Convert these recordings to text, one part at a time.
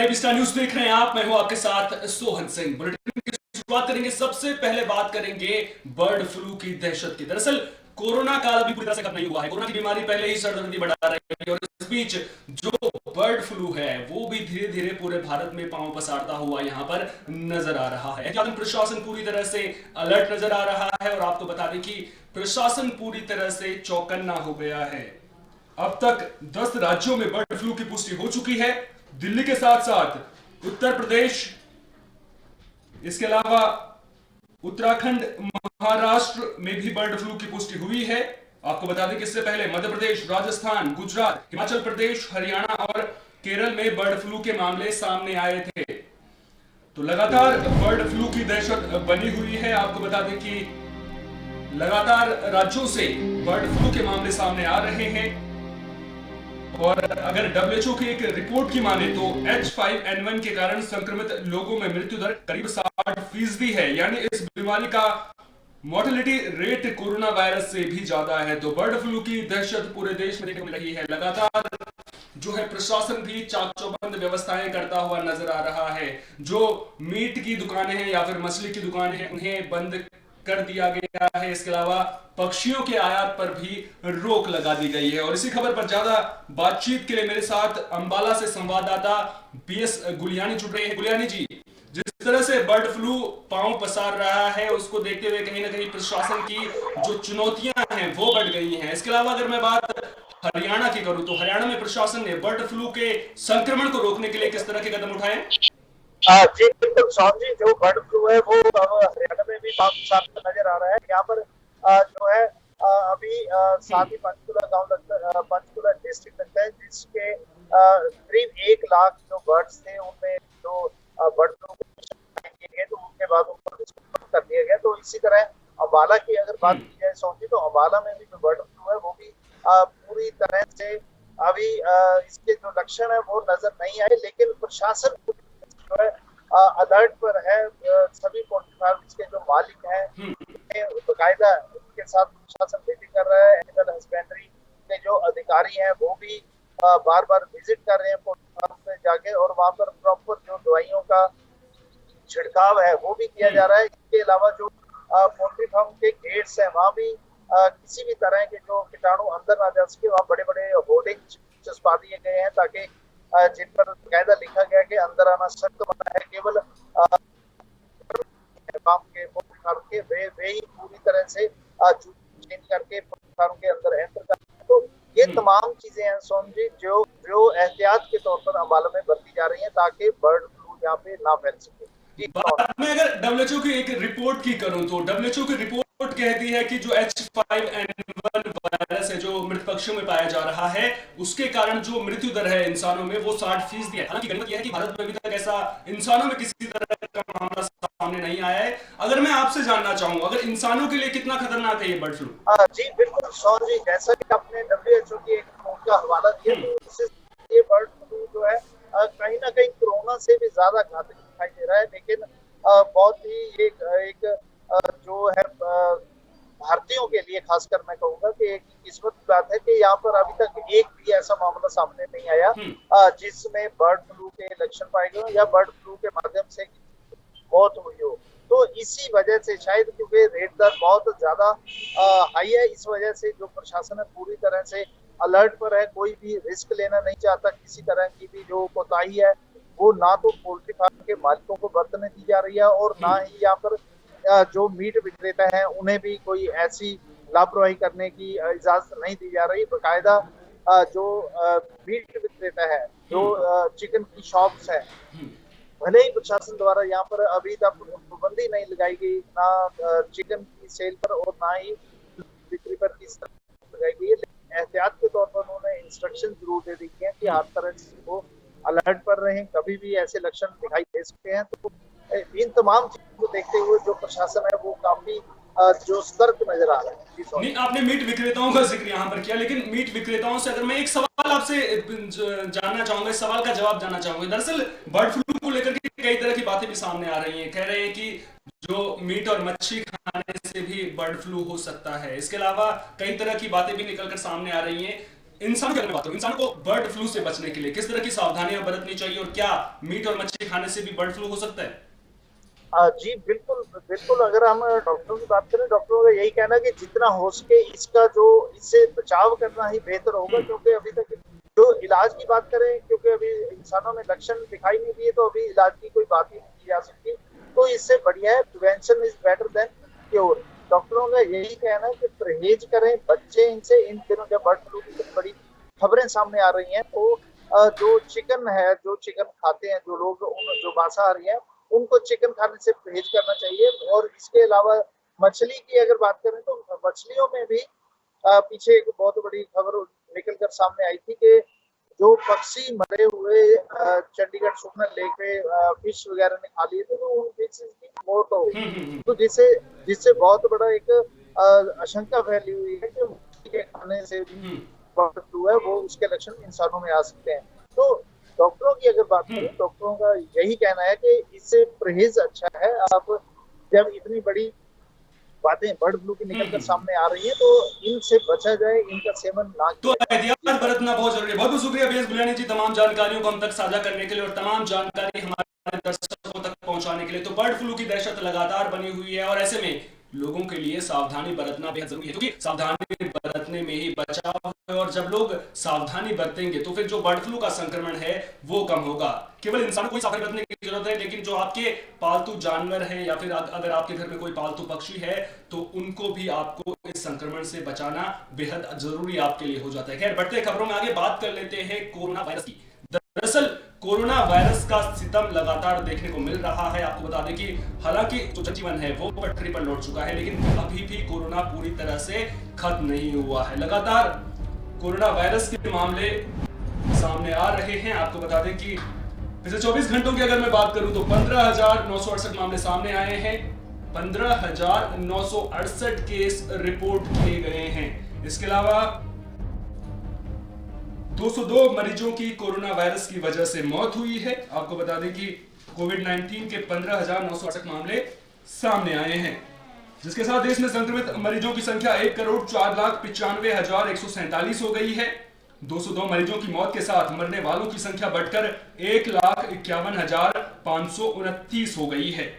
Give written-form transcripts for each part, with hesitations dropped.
Live star news देख रहे हैं आप। मैं हूं आपके साथ सोहन सिंह। बुलेटिन की शुरुआत करेंगे। सबसे पहले बात करेंगे बर्ड फ्लू की दहशत की। दरअसल कोरोना काल अभी पूरी तरह से खत्म नहीं हुआ है। कोरोना की बीमारी पहले ही सरदर्दी बढ़ा रही है और इस बीच जो बर्ड फ्लू है वो भी धीरे धीरे पूरे भारत में पांव पसारता हुआ यहां पर नजर आ रहा है। एहतियातन प्रशासन पूरी तरह से अलर्ट नजर आ रहा है और आपको बता दें कि प्रशासन पूरी तरह से चौकन्ना हो गया है। अब तक 10 राज्यों में बर्ड फ्लू की पुष्टि हो चुकी है। दिल्ली के साथ साथ उत्तर प्रदेश, इसके अलावा उत्तराखंड, महाराष्ट्र में भी बर्ड फ्लू की पुष्टि हुई है। आपको बता दें कि इससे पहले मध्य प्रदेश, राजस्थान, गुजरात, हिमाचल प्रदेश, हरियाणा और केरल में बर्ड फ्लू के मामले सामने आए थे। तो लगातार बर्ड फ्लू की दहशत बनी हुई है। आपको बता दें कि लगातार राज्यों से बर्ड फ्लू के मामले सामने आ रहे हैं और अगर WHO की एक रिपोर्ट की माने तो H5N1 के कारण संक्रमित लोगों में मृत्यु दर करीब 60% है। यानी इस बीमारी का मोर्टेलिटी रेट कोरोना वायरस से भी ज्यादा है। तो बर्ड फ्लू की दहशत पूरे देश में देखने को मिल रही है। लगातार जो है प्रशासन भी चाक चौबंद व्यवस्थाएं करता हुआ नजर आ रहा है। जो मीट की दुकानें हैं या फिर मछली की दुकानें हैं उन्हें बंद कर दिया गया है। इसके अलावा पक्षियों के आयात पर भी रोक लगा दी गई है। और इसी खबर पर ज्यादा बातचीत के लिए मेरे साथ अंबाला से संवाददाता BS गुलियानी जुड़ रहे हैं। गुलियानी जी, जिस तरह से बर्ड फ्लू पांव पसार रहा है उसको देखते हुए कहीं ना कहीं प्रशासन की जो चुनौतियां हैं वो बढ़ गई हैं। इसके अलावा अगर मैं बात हरियाणा की करूं तो हरियाणा में प्रशासन ने बर्ड फ्लू के संक्रमण को रोकने के लिए किस तरह के कदम उठाए? जी बिल्कुल सौन जी, जो बर्ड फ्लू है वो हरियाणा में भी काफी साफ नजर आ रहा है। यहाँ पर जो है अभी साथ ही पंचकुला गांव लगता है, पंचकुला डिस्ट्रिक्ट लगता है, जिसके करीब 1 लाख जो बर्ड्स थे उनमें जो बर्ड फ्लू किए गए तो उनके बाद उनको कर दिया गया। तो इसी तरह अम्बाला की अगर बात की जाए सौन जी, तो अम्बाला में भी जो बर्ड फ्लू है वो भी पूरी तरह से अभी इसके जो लक्षण है वो नजर नहीं आए, लेकिन प्रशासन जो है अलर्ट पर है। सभी पोल्ट्री फार्म के जो मालिक हैं बाकायदा उनके साथ प्रशासन मीटिंग कर रहा है। एनिमल हस्बेंड्री के जो अधिकारी हैं वो भी बार बार विजिट कर रहे हैं पोल्ट्री फार्म पे जाके, और वहां पर प्रॉपर जो दवाइयों का छिड़काव है वो भी किया जा रहा है। इसके अलावा जो पोल्ट्री फार्म के गेट्स हैं वहां भी किसी भी तरह के जो कीटाणु अंदर ना जा सके, वहाँ बड़े बड़े होर्डिंग चस्पा दिए गए हैं ताकि जिन पर कायदा लिखा गया कि अंदर आना सख्त मना है। केवल के पोल्ट्री फार्म के वे ही पूरी तरह से चेंज करके पोल्ट्री फार्म के अंदर एंटर करते हैं। तो ये तमाम चीजें हैं सोम जी जो जो एहतियात के तौर पर अम्बाला में बरती जा रही हैं ताकि बर्ड फ्लू यहाँ पे ना फैल सके। बात मैं अगर WHO की एक रिपोर्ट की करूं तो WHO की रिपोर्ट कहती है कि जो H5N1 वायरस है जो मृत पक्षियों में पाया जा रहा है उसके कारण जो मृत्यु दर है इंसानों में वो 60% है। हालांकि गनीमत यह है कि भारत में अभी तक ऐसा इंसानों में किसी तरह का मामला सामने नहीं आया है। अगर मैं आपसे जानना चाहूँ, अगर इंसानों के लिए कितना खतरनाक है ये बर्ड फ्लू? जी बिल्कुल सौर जी, जैसा कि आपने WHO की एक रिपोर्ट का हवाला दिया तो ये बर्ड फ्लू जो है कहीं ना कहीं कोरोना से भी ज्यादा घातक दिखाई दे रहा है। लेकिन बहुत ही एक जो है भारतीयों के लिए खासकर मैं कहूंगा कि एक किस्मत की बात है कि यहाँ पर अभी तक एक भी ऐसा मामला सामने नहीं आया जिसमें बर्ड फ्लू के लक्षण पाए गए या बर्ड फ्लू के माध्यम से मौत हुई हो। तो इसी वजह से शायद क्योंकि रेट दर बहुत ज्यादा हाई है, इस वजह से जो प्रशासन है पूरी तरह से अलर्ट पर है। कोई भी रिस्क लेना नहीं चाहता। किसी तरह की भी जो कोताही है वो ना तो पोल्ट्री फार्म के मालिकों को बरतने दी जा रही है और ना ही यहाँ पर जो मीट विक्रेता हैं उन्हें भी कोई ऐसी लापरवाही करने की इजाजत नहीं दी जा रही। बाकायदा जो मीट विक्रेता है, जो चिकन की शॉप्स है, भले ही प्रशासन द्वारा यहाँ पर अभी तक पाबंदी नहीं लगाई गई, ना चिकन की सेल पर और ना ही बिक्री पर किस तरह लगाई गई है, लेकिन एहतियात के तौर पर उन्होंने इंस्ट्रक्शन जरूर दे दी है कि हर तरह से वो अलर्ट पर रहें, कभी भी ऐसे लक्षण दिखाई दे सकते हैं। तो इन तमाम चीजों को देखते हुए जो प्रशासन है वो काफी जो सतर्क नजर आ रहा है। नहीं, आपने मीट विक्रेताओं का जिक्र यहाँ पर किया, लेकिन मीट विक्रेताओं से अगर मैं एक सवाल आपसे जानना चाहूंगा, इस सवाल का जवाब जानना चाहूंगा। दरअसल बर्ड फ्लू को लेकर के कई तरह की बातें भी सामने आ रही हैं। कह रहे हैं कि जो मीट और मच्छी खाने से भी बर्ड फ्लू हो सकता है। इसके अलावा कई तरह की बातें भी निकलकर सामने आ रही हैं। इंसान की अगर मैं बात करूं, इंसान को बर्ड फ्लू से बचने के लिए किस तरह की सावधानियां बरतनी चाहिए, और क्या मीट और मछली खाने से भी बर्ड फ्लू हो सकता है? जी बिल्कुल बिल्कुल। अगर हम डॉक्टरों की बात करें, डॉक्टरों का यही कहना है कि जितना हो सके इसका जो इससे बचाव करना ही बेहतर होगा, क्योंकि अभी तक जो इलाज की बात करें, क्योंकि अभी इंसानों में लक्षण दिखाई नहीं दिए तो अभी इलाज की कोई बात ही नहीं की जा सकती। तो इससे बढ़िया है, prevention is better than cure. डॉक्टरों का यही कहना है कि परहेज करें, बच्चे इनसे। इन दिनों जब बर्ड फ्लू की इतनी बड़ी खबरें सामने आ रही हैं, तो जो चिकन है, जो चिकन खाते हैं जो लोग, उन जो मांसाहारी हैं, उनको चिकन खाने से परहेज करना चाहिए। और इसके अलावा मछली की अगर बात करें, तो मछलियों में भी पीछे एक बहुत बड़ी खबर निकल कर सामने आई थी कि जो पक्षी मरे हुए चंडीगढ़ सुखना लेक पे फिश वगैरह ने खा लिए थे, तो उन फिशेज की मौत हो गई। तो जिससे जिससे बहुत बड़ा एक आशंका फैली हुई है कि मछली के खाने से भी बर्ड फ्लू है, वो उसके लक्षण इंसानों में आ सकते हैं। तो डॉक्टरों की अगर बात करें, डॉक्टरों का यही कहना है कि इससे परहेज अच्छा है। आप जब इतनी बड़ी बातें बर्ड फ्लू की निकल कर सामने आ रही है, तो इनसे बचा जाए, इनका सेवन ना तो किया जाए। जी एहतियात बरतना बहुत जरूरी है। बहुत बहुत शुक्रिया बीएस बुलानी जी, तमाम जानकारियों को हम तक साझा करने के लिए और तमाम जानकारी हमारे दर्शकों तक पहुंचाने के लिए। तो बर्ड फ्लू की दहशत लगातार बनी हुई है और ऐसे में लोगों के लिए सावधानी बरतना बेहद जरूरी है, क्योंकि सावधानी बरतने में ही बचाव है। और जब लोग सावधानी बरतेंगे तो फिर जो बर्ड फ्लू का संक्रमण है वो कम होगा। केवल इंसान को ही सावधानी बरतने की जरूरत है, लेकिन जो आपके पालतू जानवर हैं या फिर अगर आपके घर में कोई पालतू पक्षी है तो उनको भी आपको इस संक्रमण से बचाना बेहद जरूरी आपके लिए हो जाता है। खैर, बढ़ते खबरों में आगे बात कर लेते हैं कोरोना वायरस की। दरअसल कोरोना वायरस का सितम लगातार देखने को मिल रहा है। आपको बता दें कि हालांकि जो जनजीवन है वो पटरी पर लौट चुका है, लेकिन अभी भी कोरोना पूरी तरह से खत्म नहीं हुआ है। लगातार कोरोना वायरस के मामले सामने आ रहे हैं। आपको बता दें कि पिछले 24 घंटों की अगर मैं बात करूं तो 15,968 मामले सामने आए हैं। 15,968 केस रिपोर्ट किए गए हैं। इसके अलावा 202 मरीजों की कोरोना वायरस की वजह से मौत हुई है। आपको बता दें कि कोविड-19 के 15,968 मामले सामने आए हैं, जिसके साथ देश में संक्रमित मरीजों की संख्या 1,04,95,147 हो गई है। 202 मरीजों की मौत के साथ मरने वालों की संख्या बढ़कर 1,51,529 हो गई है।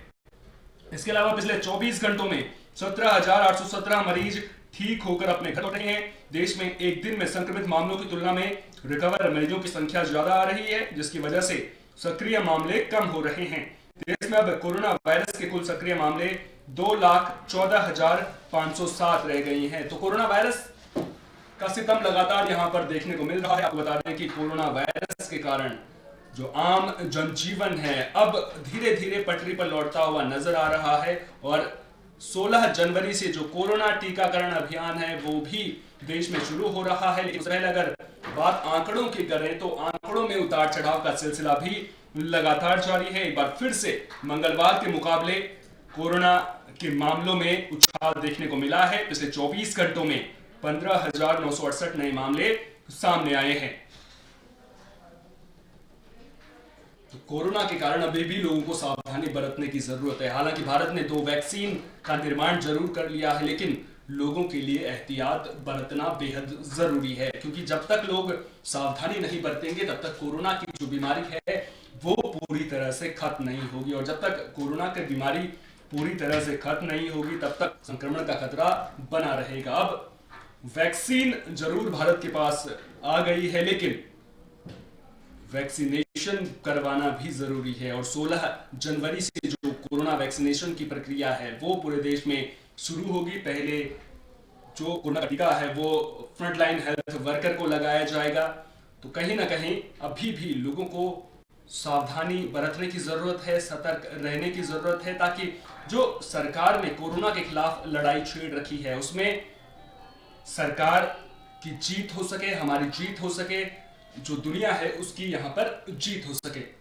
इसके अलावा पिछले 24 घंटों में 17,817 मरीज ठीक होकर अपने घर लौट रहे हैं। देश में एक दिन में संक्रमित मामलों की तुलना में रिकवर मरीजों की संख्या ज्यादा आ रही है, जिसकी वजह से सक्रिय मामले कम हो रहे हैं। देश में अब कोरोना वायरस के कुल सक्रिय मामले 2,14,507 रह गई हैं। तो कोरोना वायरस का सितम लगातार यहां पर देखने को मिल रहा है। आपको बता दें कि कोरोना वायरस के कारण जो आम जनजीवन है अब धीरे धीरे पटरी पर लौटता हुआ नजर आ रहा है। और 16 जनवरी से जो कोरोना टीकाकरण अभियान है वो भी देश में शुरू हो रहा है। लेकिन उससे पहले अगर बात आंकड़ों की करें तो आंकड़ों में उतार चढ़ाव का सिलसिला भी लगातार जारी है। एक बार फिर से मंगलवार के मुकाबले कोरोना के मामलों में उछाल देखने को मिला है। पिछले 24 घंटों में 15,968 नए मामले सामने आए हैं। तो कोरोना के कारण अभी भी लोगों को सावधानी बरतने की जरूरत है। हालांकि भारत ने 2 वैक्सीन का निर्माण जरूर कर लिया है, लेकिन लोगों के लिए एहतियात बरतना बेहद जरूरी है, क्योंकि जब तक लोग सावधानी नहीं बरतेंगे तब तक कोरोना की जो बीमारी है वो पूरी तरह से खत्म नहीं होगी। और जब तक कोरोना की बीमारी पूरी तरह से खत्म नहीं होगी तब तक संक्रमण का खतरा बना रहेगा। अब वैक्सीन जरूर भारत के पास आ गई है, लेकिन वैक्सीनेशन करवाना भी जरूरी है। और 16 जनवरी से जो कोरोना वैक्सीनेशन की प्रक्रिया है वो पूरे देश में शुरू होगी। पहले जो कोरोना का टीका है वो फ्रंटलाइन हेल्थ वर्कर को लगाया जाएगा। तो कहीं ना कहीं अभी भी लोगों को सावधानी बरतने की जरूरत है, सतर्क रहने की जरूरत है, ताकि जो सरकार ने कोरोना के खिलाफ लड़ाई छेड़ रखी है उसमें सरकार की जीत हो सके, हमारी जीत हो सके, जो दुनिया है उसकी यहां पर जीत हो सके।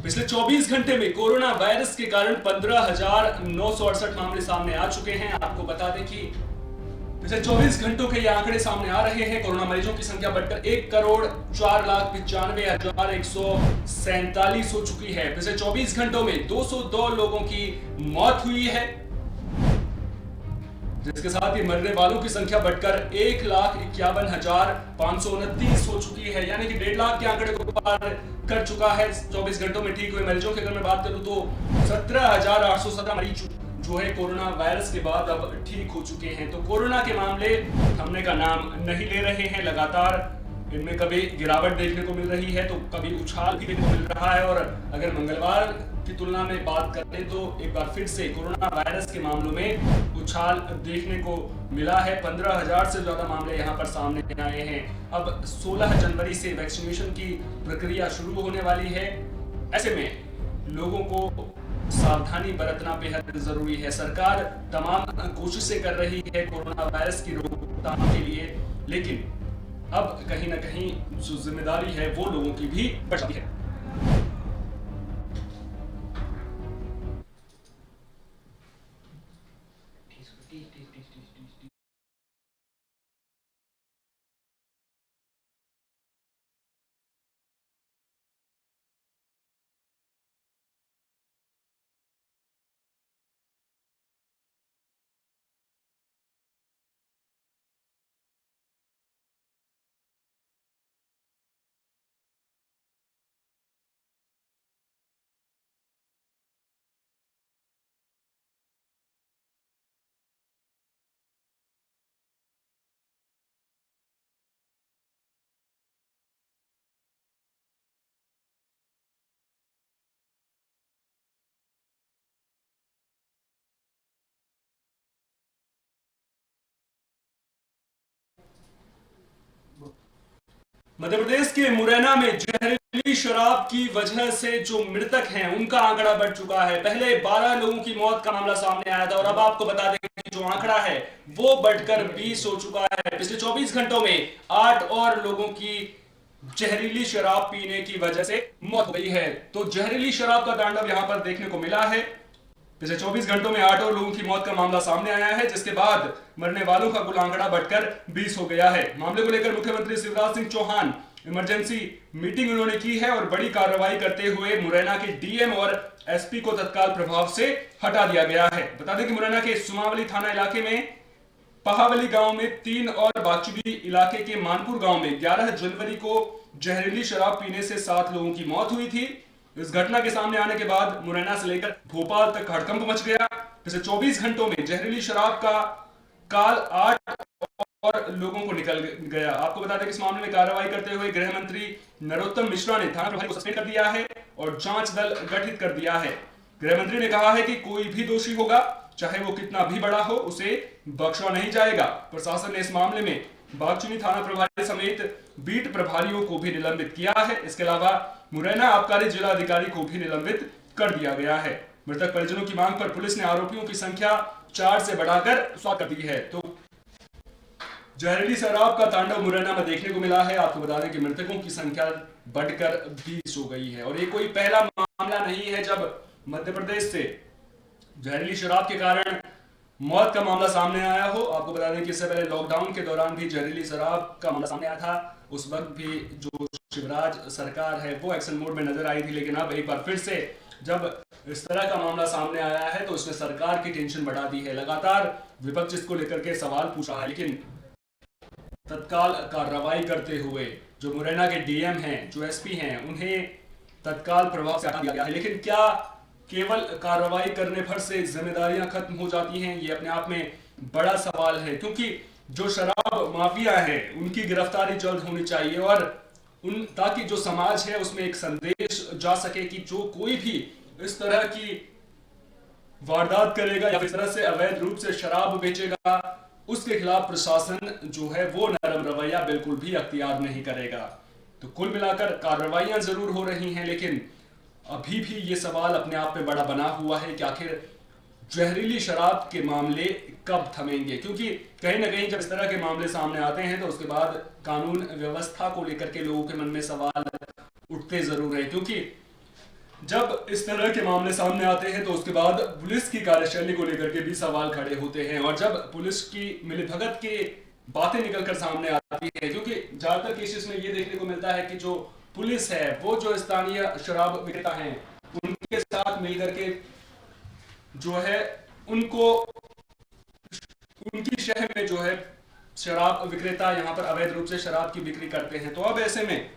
पिछले 24 घंटे में कोरोना वायरस के कारण 15,968 मामले सामने आ चुके हैं। आपको बता दें कि पिछले 24 घंटों के ये आंकड़े सामने आ रहे हैं। कोरोना मरीजों की संख्या बढ़कर 1,04,95,147 हो चुकी है। पिछले 24 घंटों में 202 लोगों की मौत हुई है, जिसके साथ ही मरने वालों की संख्या बढ़कर 1,51,529 हो चुकी है, यानी कि 1.5 लाख के आंकड़े को पार कर चुका है। 24 घंटों में ठीक हुए मरीजों की अगर मैं बात करूं तो 17,817 मरीज जो है कोरोना वायरस के बाद अब ठीक हो चुके हैं। तो कोरोना के मामले थमने का नाम नहीं ले रहे हैं। लगातार इनमें कभी गिरावट देखने को मिल रही है तो कभी उछाल भी देखने को मिल रहा है। और अगर मंगलवार की तुलना में बात करें तो एक बार फिर से कोरोना वायरस के मामलों में उछाल देखने को मिला है। 15,000 से ज्यादा मामले यहां पर सामने आए हैं। अब 16 जनवरी से वैक्सीनेशन की प्रक्रिया शुरू होने वाली है। ऐसे में लोगों को सावधानी बरतना बेहद जरूरी है। सरकार तमाम कोशिशें कर रही है कोरोना वायरस की रोकथाम के लिए, लेकिन अब कहीं ना कहीं जो जिम्मेदारी है वो लोगों की भी बढ़ जाती है। मध्य प्रदेश के मुरैना में जहरीली शराब की वजह से जो मृतक हैं उनका आंकड़ा बढ़ चुका है। पहले 12 लोगों की मौत का मामला सामने आया था और अब आपको बता दें कि जो आंकड़ा है वो बढ़कर 20 हो चुका है। पिछले 24 घंटों में 8 और लोगों की जहरीली शराब पीने की वजह से मौत हो गई है। तो जहरीली शराब का तांडव यहां पर देखने को मिला है। पिछले 24 घंटों में 8 और लोगों की मौत का मामला सामने आया है, जिसके बाद मरने वालों का कुल आंकड़ा बढ़कर 20 हो गया है। मामले को लेकर मुख्यमंत्री शिवराज सिंह चौहान इमरजेंसी मीटिंग उन्होंने की है और बड़ी कार्रवाई करते हुए मुरैना के डीएम और एसपी को तत्काल प्रभाव से हटा दिया गया है। बता दें कि मुरैना के सुमावली थाना इलाके में पहावली गांव में 3 और बाचुली इलाके के मानपुर गांव में 11 जनवरी को जहरीली शराब पीने से 7 लोगों की मौत हुई थी। इस घटना के सामने आने के बाद मुरैना से लेकर भोपाल तक हड़कंप मच गया। पिछले 24 घंटों में जहरीली शराब का काल 8 और लोगों को निकल गया। आपको बता दें कि इस मामले में कार्रवाई करते हुए गृह मंत्री नरोत्तम मिश्रा ने थाना प्रभारी को सस्पेंड कर दिया है और जांच दल गठित कर दिया है। गृह मंत्री ने कहा है कि कोई भी दोषी होगा, चाहे वो कितना भी बड़ा हो, उसे बख्शा नहीं जाएगा। प्रशासन ने इस मामले में बागचुनी थाना प्रभारी समेत बीट प्रभारियों को भी निलंबित किया है। इसके अलावा मुरैना आबकारी जिला अधिकारी को भी निलंबित कर दिया गया है। मृतक परिजनों की मांग पर पुलिस ने आरोपियों की संख्या 4 से बढ़ाकर 7 कर दी है। तो जहरीली शराब का तांडव मुरैना में देखने को मिला है। आपको बता दें कि मृतकों की संख्या बढ़कर 20 हो गई है और ये कोई पहला मामला नहीं है जब मध्य प्रदेश से जहरीली शराब के कारण मौत का मामला सामने आया हो। आपको बता दें कि इससे पहले लॉकडाउन के दौरान भी जहरीली शराब का मामला सामने आया था। उस वक्त भी जो शिवराज सरकार है वो एक्शन मोड में नजर आई थी, लेकिन अब एक बार फिर से जब इस तरह का मामला सामने आया है तो उसने सरकार की टेंशन बढ़ा दी है। लगातार विपक्ष इसको लेकर के सवाल पूछ रहा है, लेकिन तत्काल कार्रवाई करते हुए जो मुरैना के डीएम हैं, जो एसपी हैं, उन्हें तत्काल प्रभाव से हटा दिया गया है। लेकिन क्या केवल कार्रवाई करने भर से जिम्मेदारियां खत्म हो जाती हैं? ये अपने आप में बड़ा सवाल है, क्योंकि जो शराब माफिया है उनकी गिरफ्तारी जल्द होनी चाहिए और ताकि जो समाज है उसमें एक संदेश जा सके कि जो कोई भी इस तरह की वारदात करेगा या इस तरह से अवैध रूप से शराब बेचेगा, उसके खिलाफ प्रशासन जो है वो नरम रवैया बिल्कुल भी अख्तियार नहीं करेगा। तो कुल मिलाकर कार्रवाइयां जरूर हो रही हैं, लेकिन अभी भी ये सवाल अपने आप में बड़ा बना हुआ है कि आखिर जहरीली शराब के मामले कब थमेंगे, क्योंकि कहीं ना कहीं जब इस तरह के मामले सामने आते हैं तो उसके बाद कानून व्यवस्था को लेकर के लोगों के मन में सवाल उठते जरूर है। क्योंकि जब इस तरह के मामले सामने आते हैं तो उसके बाद पुलिस की कार्यशैली को लेकर के भी सवाल खड़े होते हैं, और जब पुलिस की मिलीभगत की बातें निकलकर सामने आती है, क्योंकि ज्यादातर केसेस में ये देखने को मिलता है कि जो पुलिस है वो जो स्थानीय शराब विक्रेता हैं उनके साथ मिलकर के जो है उनको उनकी शहर में जो है शराब विक्रेता यहाँ पर अवैध रूप से शराब की बिक्री करते हैं। तो अब ऐसे में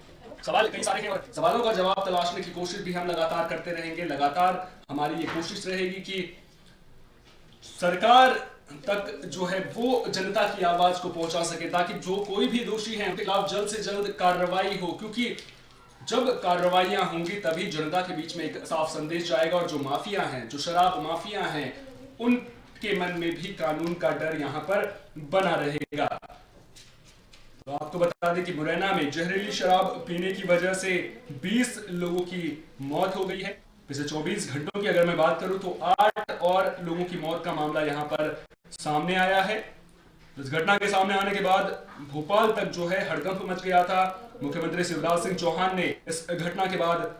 सवाल कई सारे हैं और सवालों का जवाब तलाशने की कोशिश भी हम लगातार करते रहेंगे। लगातार हमारी ये कोशिश रहेगी कि सरकार तक जो है वो जनता की आवाज को पहुंचा सके, ताकि जो कोई भी दोषी है उनके खिलाफ जल्द से जल्द कार्रवाई हो, क्योंकि जब कार्रवाइयां होंगी तभी जनता के बीच में एक साफ संदेश जाएगा और जो माफिया हैं, जो शराब माफिया हैं, उनके मन में भी कानून का डर यहां पर बना रहेगा। तो आपको बता दें कि मुरैना में जहरीली शराब पीने की वजह से 20 लोगों की मौत हो गई है। पिछले 24 घंटों की अगर मैं बात करूं तो 8 और लोगों की मौत का मामला यहां पर सामने आया है। इस घटना के सामने आने के बाद भोपाल तक जो है हड़कंप मच गया था। मुख्यमंत्री शिवराज सिंह चौहान ने इस घटना के बाद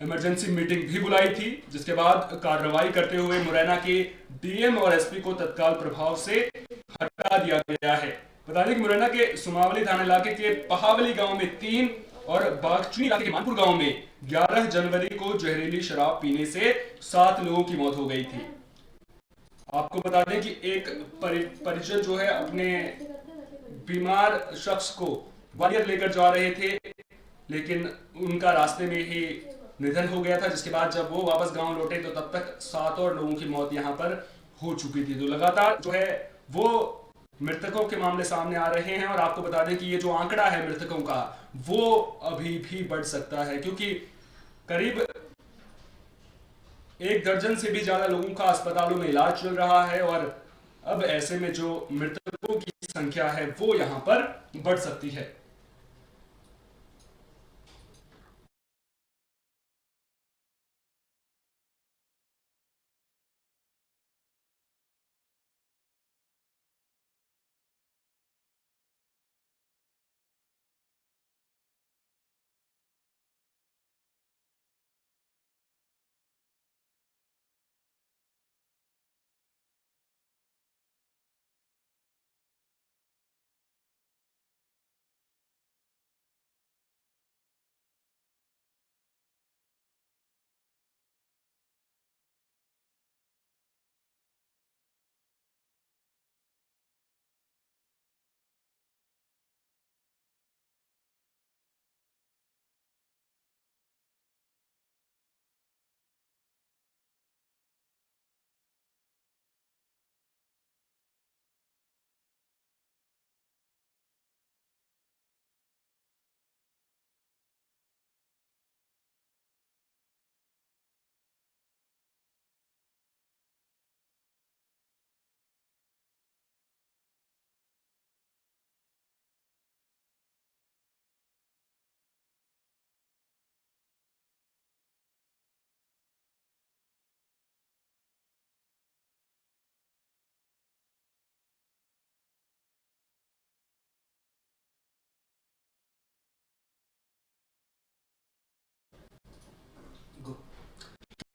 इमरजेंसी मीटिंग भी बुलाई थी, जिसके बाद कार्रवाई करते हुए मुरैना के डीएम और एसपी को तत्काल प्रभाव से हटा दिया गया है। बता दें कि मुरैना के सुमावली थाना इलाके के पहावली गांव में 3 और बागचुनी इलाके के मानपुर गांव में 11 जनवरी को जहरीली शराब पीने से 7 लोगों की मौत हो गई थी। आपको बता दें कि एक परिजन जो है अपने बीमार शख्स को ग्वालियर लेकर जा रहे थे, लेकिन उनका रास्ते में ही निधन हो गया था, जिसके बाद जब वो वापस गांव लौटे तो तब तक 7 और लोगों की मौत यहां पर हो चुकी थी। तो लगातार जो है वो मृतकों के मामले सामने आ रहे हैं, और आपको बता दें कि ये जो आंकड़ा है मृतकों का वो अभी भी बढ़ सकता है, क्योंकि करीब 1 दर्जन से भी ज्यादा लोगों का अस्पतालों में इलाज चल रहा है, और अब ऐसे में जो मृतकों की संख्या है वो यहां पर बढ़ सकती है।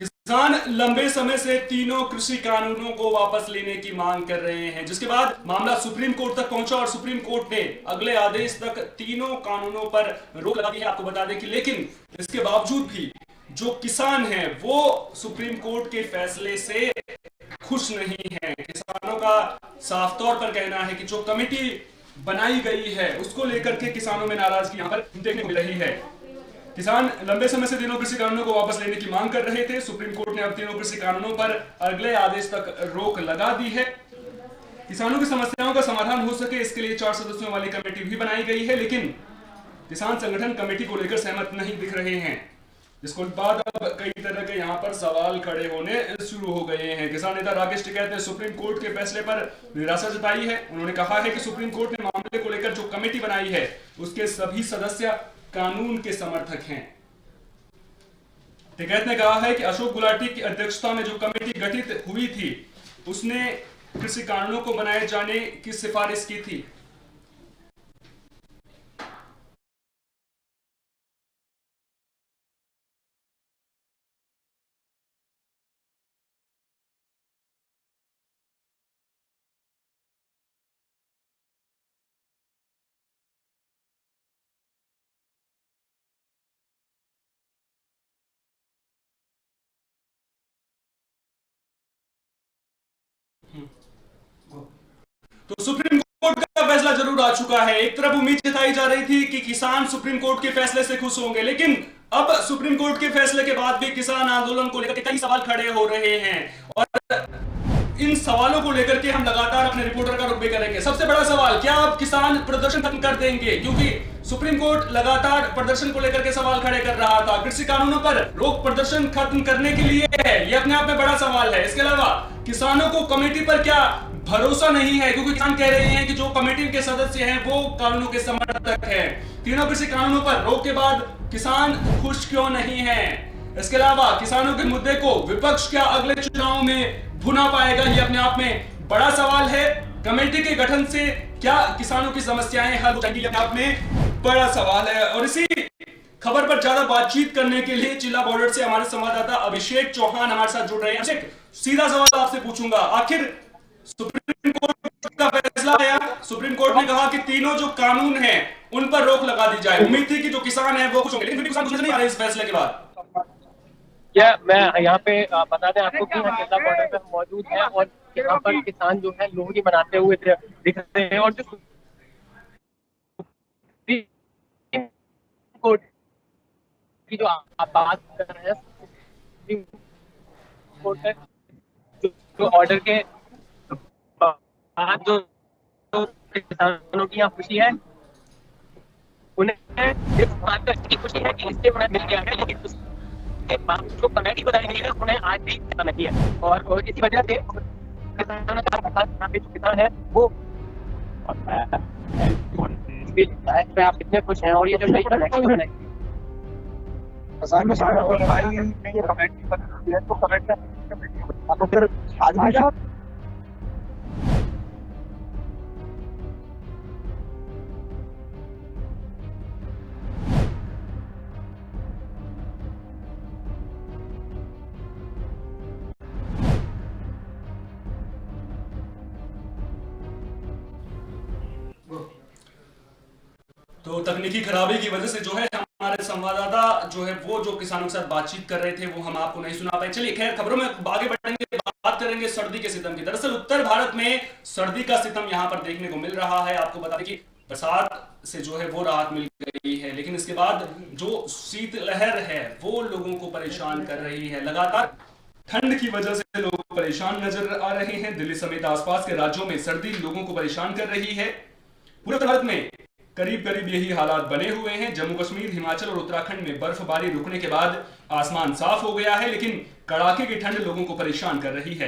किसान लंबे समय से तीनों कृषि कानूनों को वापस लेने की मांग कर रहे हैं, जिसके बाद मामला सुप्रीम कोर्ट तक पहुंचा और सुप्रीम कोर्ट ने अगले आदेश तक तीनों कानूनों पर रोक लगा दी है। आपको बता दें कि लेकिन इसके बावजूद भी जो किसान हैं वो सुप्रीम कोर्ट के फैसले से खुश नहीं है। किसानों का साफ तौर पर कहना है कि जो कमेटी बनाई गई है उसको लेकर के किसानों में नाराजगी यहां पर देखने को मिल रही है। किसान लंबे समय से तीनों कृषि कानूनों को वापस लेने की मांग कर रहे थे। सुप्रीम कोर्ट ने अब तीनों कृषि कानूनों पर अगले आदेश तक रोक लगा दी है। किसानों की समस्याओं का समाधान हो सके इसके लिए 4 सदस्यों वाली कमेटी भी बनाई गई है, लेकिन किसान संगठन कमेटी को लेकर सहमत नहीं दिख रहे हैं, जिसके बाद अब कई तरह के यहाँ पर सवाल खड़े होने शुरू हो गए हैं। किसान नेता राकेश टिकैत ने सुप्रीम कोर्ट के फैसले पर निराशा जताई है। उन्होंने कहा है कि सुप्रीम कोर्ट ने मामले को लेकर जो कमेटी बनाई है उसके सभी सदस्य कानून के समर्थक हैं। टिकैत ने कहा है कि अशोक गुलाटी की अध्यक्षता में जो कमेटी गठित हुई थी उसने कृषि कानूनों को बनाए जाने की सिफारिश की थी। तो सुप्रीम कोर्ट का फैसला जरूर आ चुका है। एक तरफ उम्मीद जताई जा रही थी कि किसान सुप्रीम कोर्ट के फैसले से खुश होंगे, लेकिन अब सुप्रीम कोर्ट के फैसले के बाद भी किसान आंदोलन को लेकर कई सवाल खड़े हो रहे हैं और इन सवालों को लेकर के हम लगातार अपने रिपोर्टर का रुख भी करेंगे। सबसे बड़ा सवाल, क्या अब किसान प्रदर्शन खत्म कर देंगे? क्योंकि सुप्रीम कोर्ट लगातार प्रदर्शन को लेकर के सवाल खड़े कर रहा था। कृषि कानूनों पर रोक प्रदर्शन खत्म करने के लिए है, यह अपने आप में बड़ा सवाल है। इसके अलावा किसानों को कमेटी पर क्या भरोसा नहीं है? क्योंकि किसान कह रहे हैं कि जो कमेटी के सदस्य हैं वो कानूनों के समर्थक हैं। तीनों कृषि कानूनों पर रोक के बाद किसान खुश क्यों नहीं है? इसके अलावा किसानों के मुद्दे को विपक्ष क्या अगले चुनाव में भुना पाएगा? ये अपने आप में बड़ा सवाल है। कमेटी के गठन से क्या किसानों की समस्याएं हल हो जाएंगी? अपने आप में बड़ा सवाल है। और इसी खबर पर ज्यादा बातचीत करने के लिए जिला बॉर्डर से हमारे संवाददाता अभिषेक चौहान हमारे साथ जुड़ रहे हैं। अभिषेक, सीधा सवाल आपसे पूछूंगा, आखिर सुप्रीम कोर्ट का फैसला आया, सुप्रीम कोर्ट ने कहा कि तीनों जो कानून हैं उन पर रोक लगा दी जाए। उम्मीद थी कि जो किसान हैं वो खुश होंगे, लेकिन किसान खुश नहीं आ रहे इस फैसले के बाद। क्या मैं यहाँ पे बता दें आपको कि हम जिला बॉर्डर पे मौजूद हैं और यहाँ पर किसान जो है लोहड़ी मनाते हुए दिख रहे हैं। और जो सुप्रीम कोर्ट की जो आप बात कर रहे हैं, सुप्रीम कोर्ट है जो ऑर्डर के बाद जो किसानों की यहाँ खुशी है, उन्हें इस बात की खुशी है कि इससे उन्हें मिल गया है, लेकिन जो कमेटी बनाई गई है उन्हें आज भी नहीं है। और इसी वजह से किसानों का जो किसान है वो आप कितने खुश हैं। और ये जो नई कमेटी बनाई तो फिर आज तो तकनीकी खराबी की वजह से जो है हमारे संवाददाता जो है वो जो किसानों के साथ बातचीत कर रहे थे वो हम आपको नहीं सुना पाए। चलिए खैर, खबरों में आगे बढ़ेंगे, बात करेंगे सर्दी के सितम की। दरअसल उत्तर भारत में सर्दी का सितम यहाँ पर देखने को मिल रहा है। आपको बता दें कि बरसात से जो है वो राहत मिल गई है, लेकिन इसके बाद जो शीतलहर है वो लोगों को परेशान कर रही है। लगातार ठंड की वजह से लोग परेशान नजर आ रहे हैं। दिल्ली समेत आसपास के राज्यों में सर्दी लोगों को परेशान कर रही है। पूरे उत्तर भारत में करीब करीब यही हालात बने हुए हैं। जम्मू कश्मीर, हिमाचल और उत्तराखंड में बर्फबारी रुकने के बाद आसमान साफ हो गया है, लेकिन कड़ाके की ठंड लोगों को परेशान कर रही है।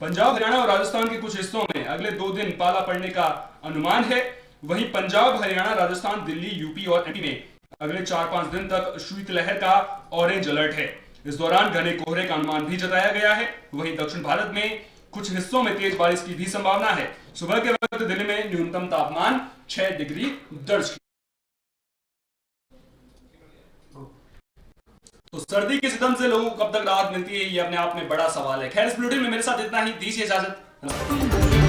पंजाब, हरियाणा और राजस्थान के कुछ हिस्सों में अगले 2 दिन पाला पड़ने का अनुमान है। वहीं पंजाब, हरियाणा, राजस्थान, दिल्ली, यूपी और एमपी में अगले 4-5 दिन तक शीतलहर का ऑरेंज अलर्ट है। इस दौरान घने कोहरे का अनुमान भी जताया गया है। वहीं दक्षिण भारत में कुछ हिस्सों में तेज बारिश की भी संभावना है। सुबह के वक्त दिल्ली में न्यूनतम तापमान 6 डिग्री दर्ज किया। तो सर्दी के सितम से लोगों को कब तक राहत मिलती है, ये अपने आप में बड़ा सवाल है। खैर, इस बुलेटिन में मेरे साथ इतना ही। दीजिए इजाजत।